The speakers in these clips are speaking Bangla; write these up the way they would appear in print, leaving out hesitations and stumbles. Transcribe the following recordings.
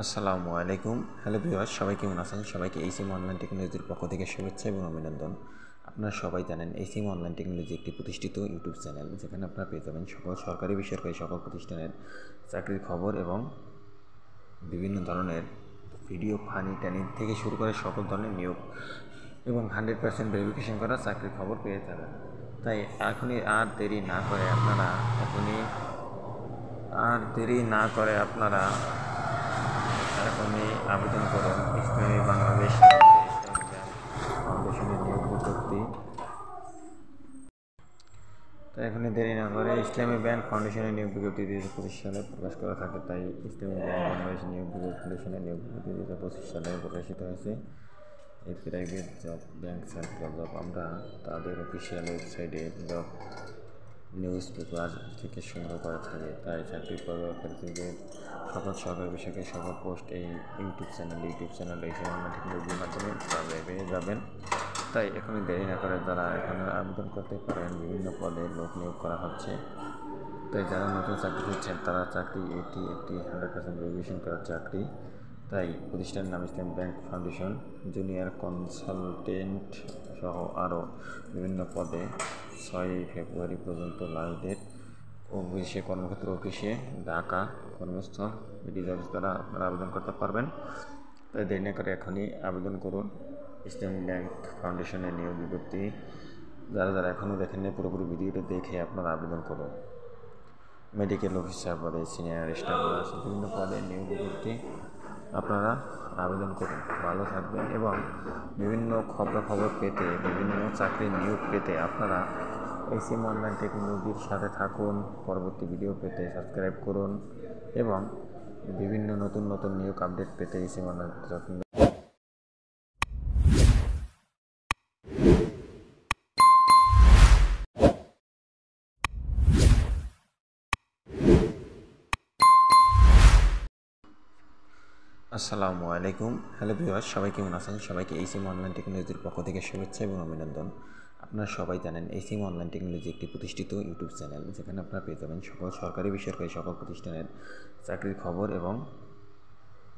আসসালামু আলাইকুম। হ্যালো ভিউয়ার্স, সবাই কেমন আছেন? সবাইকে এইসিম অনলাইন টেকনোলজির পক্ষ থেকে শুভেচ্ছা এবং অভিনন্দন। আপনারা সবাই জানেন এইসিম অনলাইন টেকনোলজি একটি প্রতিষ্ঠিত ইউটিউব চ্যানেল, যেখানে আপনারা পেয়ে যাবেন সকল সরকারি বেসরকারি সকল প্রতিষ্ঠানের চাকরির খবর এবং বিভিন্ন ধরনের ভিডিও, ফানি ট্যানি থেকে শুরু করে সকল ধরনের নিয়োগ এবং 100% ভেরিফিকেশন করা চাকরির খবর পেয়ে যাবেন। তাই এখনই আর দেরি না করে আপনারা এখনই আবেদন করুন ইসলামী বাংলাদেশ ফাউন্ডেশনের নিয়োগ বিজ্ঞপ্তি। তো এখনই দেরি না করে ইসলামী ব্যাংক ফাউন্ডেশনের নিয়োগ বিজ্ঞপ্তি 2025 সালে প্রকাশ করা থাকে, তাই ইসলামী ব্যাংক বাংলাদেশ নিয়োগ ফাউন্ডেশনের নিয়োগ বিজ্ঞপ্তি 2025 সালে প্রকাশিত হয়েছে। এই private job, bank circular job আমরা তাদের অফিসিয়াল ওয়েবসাইটে জব নিউজ পেপার থেকে সংগ্রহ করা থাকে। তাই চাকরি প্রার্থীদের সকল সরকারি বেসরকারি সকল পোস্ট এই ইউটিউব চ্যানেল এই টেকনোলজির মাধ্যমে পেয়ে যাবেন। তাই এখনই দেরি না করে যারা এখানে আবেদন করতে পারেন, বিভিন্ন পদে লোক নিয়োগ করা হচ্ছে। তাই যারা নতুন চাকরি খুঁজছেন তারা চাকরি এটি একটি 100% ভেরিফিকেশন করার চাকরি। তাই প্রতিষ্ঠানের নাম ইসলামী ব্যাংক ফাউন্ডেশন, জুনিয়র কনসালটেন্ট সহ আরও বিভিন্ন পদে 6 ফেব্রুয়ারি পর্যন্ত লাস্ট ডেট। অফিসে কর্মক্ষেত্র অফিসে ঢাকা কর্মস্থল বিডি অফিস দ্বারা আপনারা আবেদন করতে পারবেন। তাই দেরি না করে এখনই আবেদন করুন ইসলামী ব্যাংক ফাউন্ডেশনের নিয়োগ বিজ্ঞপ্তি। যারা এখনও দেখেননি পুরোপুরি ভিডিওটা দেখে আপনারা আবেদন করুন। মেডিকেল অফিসার পদে, সিনিয়র স্টাফ নার্স, বিভিন্ন পদে নিয়োগ বিজ্ঞপ্তি আপনারা আবেদন করুন। ভালো থাকবেন এবং বিভিন্ন খবর পেতে, বিভিন্ন চাকরির নিয়োগ পেতে আপনারা এইসিম অনলাইন টেকনোলজির সাথে থাকুন। পরবর্তী ভিডিও পেতে সাবস্ক্রাইব করুন এবং বিভিন্ন নতুন নিয়োগ আপডেট পেতে এইসিম অনলাইন আসসালামু আলাইকুম। হ্যালো ভিউয়ার্স, সবাই কেমন আছেন? সবাইকে এইসিম অনলাইন টেকনোলজির পক্ষ থেকে শুভেচ্ছা এবং অভিনন্দন। আপনারা সবাই জানেন এইসিম অনলাইন টেকনোলজি একটি প্রতিষ্ঠিত ইউটিউব চ্যানেল, যেখানে আপনারা পেয়ে যাবেন সকল সরকারি বেসরকারি সকল প্রতিষ্ঠানের চাকরির খবর এবং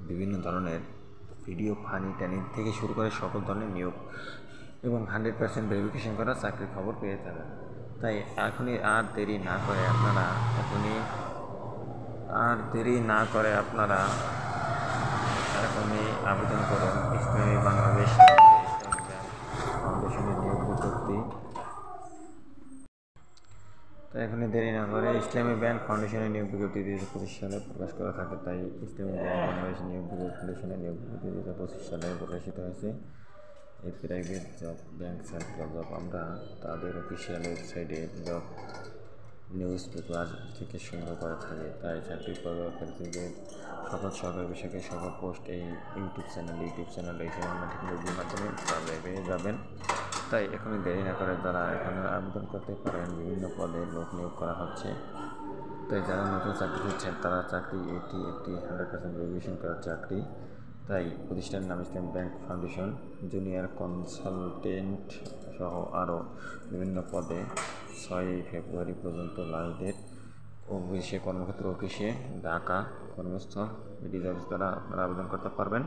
বিভিন্ন ধরনের ভিডিও, ফানি ট্যানি থেকে শুরু করে সকল ধরনের নিয়োগ এবং 100% ভেরিফিকেশন করা চাকরির খবর পেয়ে যাবেন। তাই এখনই আর দেরি না করে আপনারা এখনই আবেদন করুন ইসলামী বাংলাদেশ ফাউন্ডেশনের নিয়োগ বিজ্ঞপ্তি। তো এখনই দেরি না করে ইসলামী ব্যাংক ফাউন্ডেশনের নিয়োগ বিজ্ঞপ্তি 2025 সালে প্রকাশ করা থাকে, তাই ইসলামী ব্যাংক বাংলাদেশ নিয়োগ ফাউন্ডেশনের নিয়োগ বিজ্ঞপ্তি 2025 সালে প্রকাশিত হয়েছে। এই private job, bank circular job আমরা তাদের অফিসিয়াল ওয়েবসাইটে জব নিউজ পেপার থেকে সংগ্রহ করা থাকে। তাই চাকরি প্রার্থীদের সকল সরকারি বেসরকারি সকল পোস্ট এই ইউটিউব চ্যানেল এই টেকনোলজির মাধ্যমে পেয়ে যাবেন। তাই এখনই দেরি না করে যারা এখানে আবেদন করতে পারেন, বিভিন্ন পদে লোক নিয়োগ করা হচ্ছে। তাই যারা নতুন চাকরি খুঁজছেন তারা চাকরি এটি একটি 100% ভেরিফিকেশন করার চাকরি। তাই প্রতিষ্ঠানের নাম ইসলামী ব্যাংক ফাউন্ডেশন, জুনিয়র কনসালটেন্ট সহ আরও বিভিন্ন পদে 6 ফেব্রুয়ারি পর্যন্ত লাস্ট ডেট। অফিসে কর্মক্ষেত্র অফিসে ঢাকা কর্মস্থল বিডি অফিস দ্বারা আপনারা আবেদন করতে পারবেন।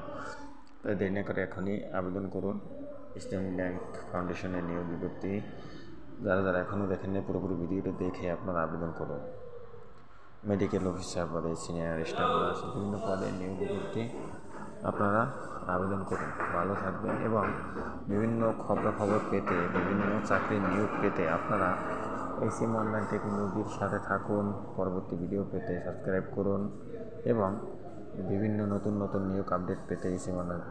তাই দেরি না করে এখনই আবেদন করুন ইসলামী ব্যাংক ফাউন্ডেশনের নিয়োগ বিজ্ঞপ্তি। যারা এখনও দেখেননি পুরোপুরি ভিডিওটা দেখে আপনারা আবেদন করুন। মেডিকেল অফিসার পদে, সিনিয়র স্টাফ নার্স, বিভিন্ন পদে নিয়োগ বিজ্ঞপ্তি আপনারা আবেদন করুন। ভালো থাকবেন এবং বিভিন্ন খবর পেতে, বিভিন্ন চাকরির নিয়োগ পেতে আপনারা এইসিম অনলাইন টেকনোলজির সাথে থাকুন। পরবর্তী ভিডিও পেতে সাবস্ক্রাইব করুন এবং বিভিন্ন নতুন নিয়োগ আপডেট পেতে এইসিম অনলাইন